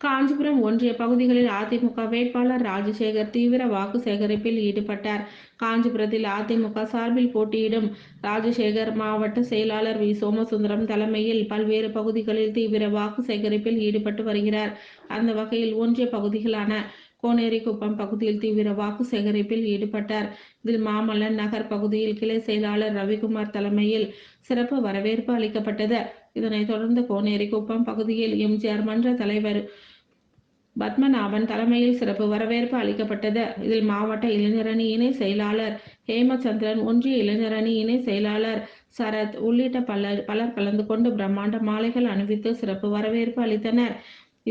காஞ்சிபுரம் ஒன்றிய பகுதிகளில் அதிமுக வேட்பாளர் ராஜசேகர் தீவிர வாக்கு சேகரிப்பில் ஈடுபட்டார். காஞ்சிபுரத்தில் அதிமுக சார்பில் போட்டியிடும் ராஜசேகர் மாவட்ட செயலாளர் வி. சோமசுந்தரம் தலைமையில் பல்வேறு பகுதிகளில் தீவிர வாக்கு சேகரிப்பில் ஈடுபட்டு வருகிறார். அந்த வகையில் ஒன்றிய பகுதிகளான கோனேரிக்குப்பம் பகுதியில் தீவிர வாக்கு சேகரிப்பில் ஈடுபட்டார். இதில் மாமல்லன் நகர் பகுதியில் கிளை செயலாளர் ரவிக்குமார் தலைமையில் சிறப்பு வரவேற்பு அளிக்கப்பட்டது. இதனைத் தொடர்ந்து கோனேரிக்குப்பம் பகுதியில் எம்ஜிஆர் மன்ற தலைவர் பத்மநாபன் தலைமையில் சிறப்பு வரவேற்பு அளிக்கப்பட்டது. இதில் மாவட்ட இளைஞரணி இணை செயலாளர் ஹேமச்சந்திரன், ஒன்றிய இளைஞரணி இணை செயலாளர் சரத் உள்ளிட்ட பலர் கலந்து கொண்டு பிரம்மாண்ட மாலைகள் அணிவித்து சிறப்பு வரவேற்பு அளித்தனர்.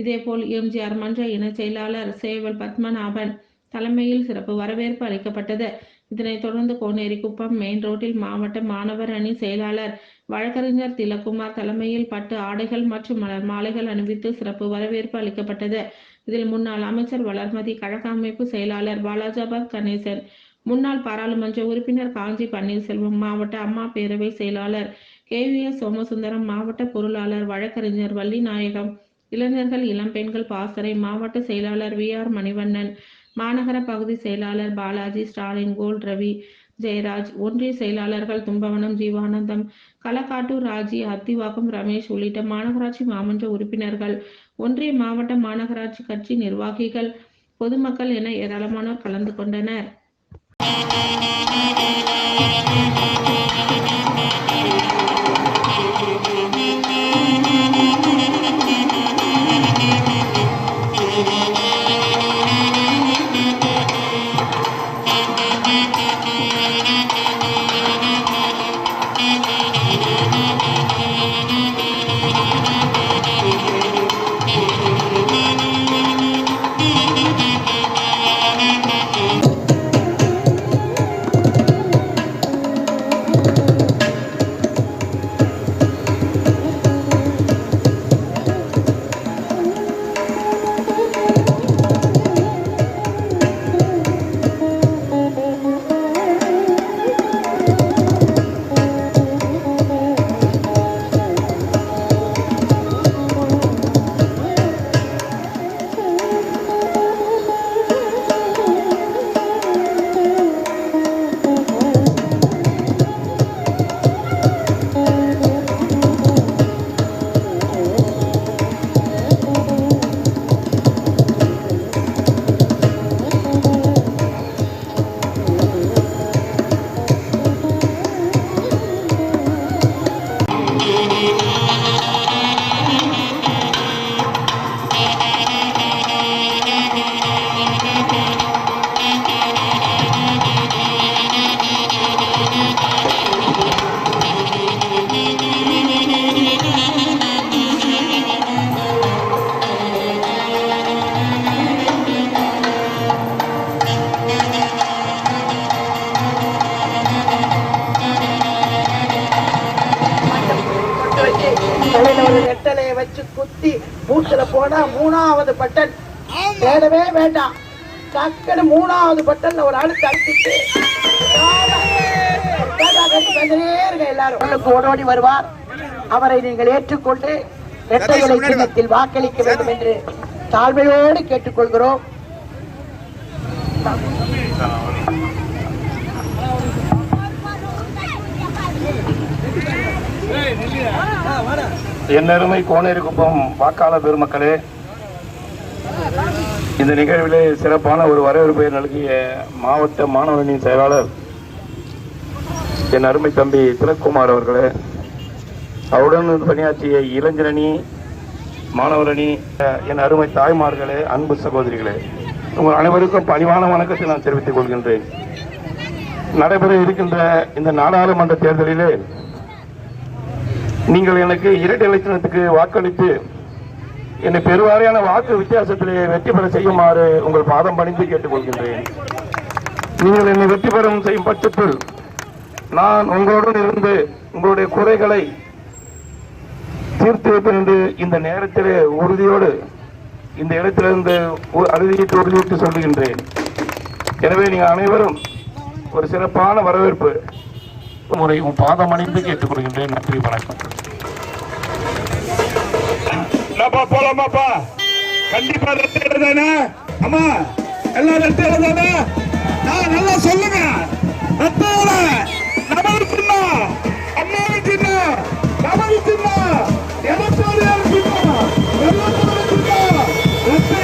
இதேபோல் எம்ஜிஆர் மன்ற இணை செயலாளர் சேவல் பத்மநாபன் தலைமையில் சிறப்பு வரவேற்பு அளிக்கப்பட்டது. இதனைத் தொடர்ந்து கோனேரிக்குப்பம் மெயின் ரோட்டில் மாவட்ட மாணவர் அணி செயலாளர் வழக்கறிஞர் திலக்குமார் தலைமையில் பட்டு ஆடைகள் மற்றும் மலர் மாலைகள் அணிவித்து சிறப்பு வரவேற்பு அளிக்கப்பட்டது. இதில் முன்னாள் அமைச்சர் வளர்மதி, கழக அமைப்பு செயலாளர் பாலாஜாபாத் கணேசன், முன்னாள் பாராளுமன்ற உறுப்பினர் காஞ்சி பன்னீர்செல்வம், மாவட்ட அம்மா பேரவை செயலாளர் KVS சோமசுந்தரம், மாவட்ட பொருளாளர் வழக்கறிஞர் வள்ளிநாயகம், இளைஞர்கள் இளம்பெண்கள் பாசறை மாவட்ட செயலாளர் VR மணிவண்ணன், மாநகர பகுதி செயலாளர் பாலாஜி, ஸ்டாலின், கோல்ட் ரவி, ஜெயராஜ், ஒன்றிய செயலாளர்கள் தும்பவனம் ஜீவானந்தம், களக்காட்டூர் ராஜி, அத்திவாக்கம் ரமேஷ் உள்ளிட்ட மாநகராட்சி மாமன்ற உறுப்பினர்கள், ஒன்றிய மாவட்ட மாநகராட்சி கட்சி நிர்வாகிகள், பொதுமக்கள் என ஏராளமானோர் கலந்து கொண்டனர். ரெட்டலையை வச்சு குத்தி பூத்துல போனா 3வது பட்டன் தேடவே வேண்டாம். டக்குன்னு 3வது பட்டன்ல ஒரு ஆளு தடுத்துட்டு எல்லாரும் ஓடோடி வருவார். அவரை நீங்கள் ஏற்றுக்கொண்டு இரட்டை இலை சின்னத்தில் வாக்களிக்க வேண்டும் என்று தாழ்மையோடு கேட்டுக்கொள்கிறோம். என்னருமை கோனேரிக்குப்பம் வாக்காளர் பெருமக்களே, இந்த நிகழ்விலே சிறப்பான ஒரு வரவேற்பை நல்கிய மாவட்ட மாணவரணியின் செயலாளர் என் அருமை தம்பி திலக்குமார் அவர்களே, அவருடன் பணியாற்றிய இளைஞரணி மாணவரணி, என் அருமை தாய்மார்களே, அன்பு சகோதரிகளே, உங்கள் அனைவருக்கும் பணிவான வணக்கத்தை நான் தெரிவித்துக் கொள்கின்றேன். நடைபெற இருக்கின்ற இந்த நாடாளுமன்ற தேர்தலிலே நீங்கள் எனக்கு இரட்டை இலட்சணத்துக்கு வாக்களித்து என்னை பெருவாரியான வாக்கு வித்தியாசத்திலே வெற்றி பெற செய்யுமாறு உங்கள் பாதம் பணிந்து கேட்டுக்கொள்கின்றேன். நீங்கள் என்னை வெற்றி பெறும் செய்யும் பட்சத்தில் நான் உங்களுடன் இருந்து உங்களுடைய குறைகளை தீர்த்து வைப்பேன் என்று இந்த நேரத்திலே உறுதியோடு இந்த இடத்திலிருந்து உறுதியிட்டு சொல்லுகின்றேன். எனவே நீங்கள் அனைவரும் ஒரு சிறப்பான வரவேற்பு முறை பாதம் அணிந்து கேட்டுக்கொள்கின்றேன். நன்றி, வணக்கம். போலாமாப்பா? கண்டிப்பா ரெட்டை தானே? அம்மா எல்லாம் ரெட்டை தானே? நல்லா சொல்லுங்க. ரெட்டை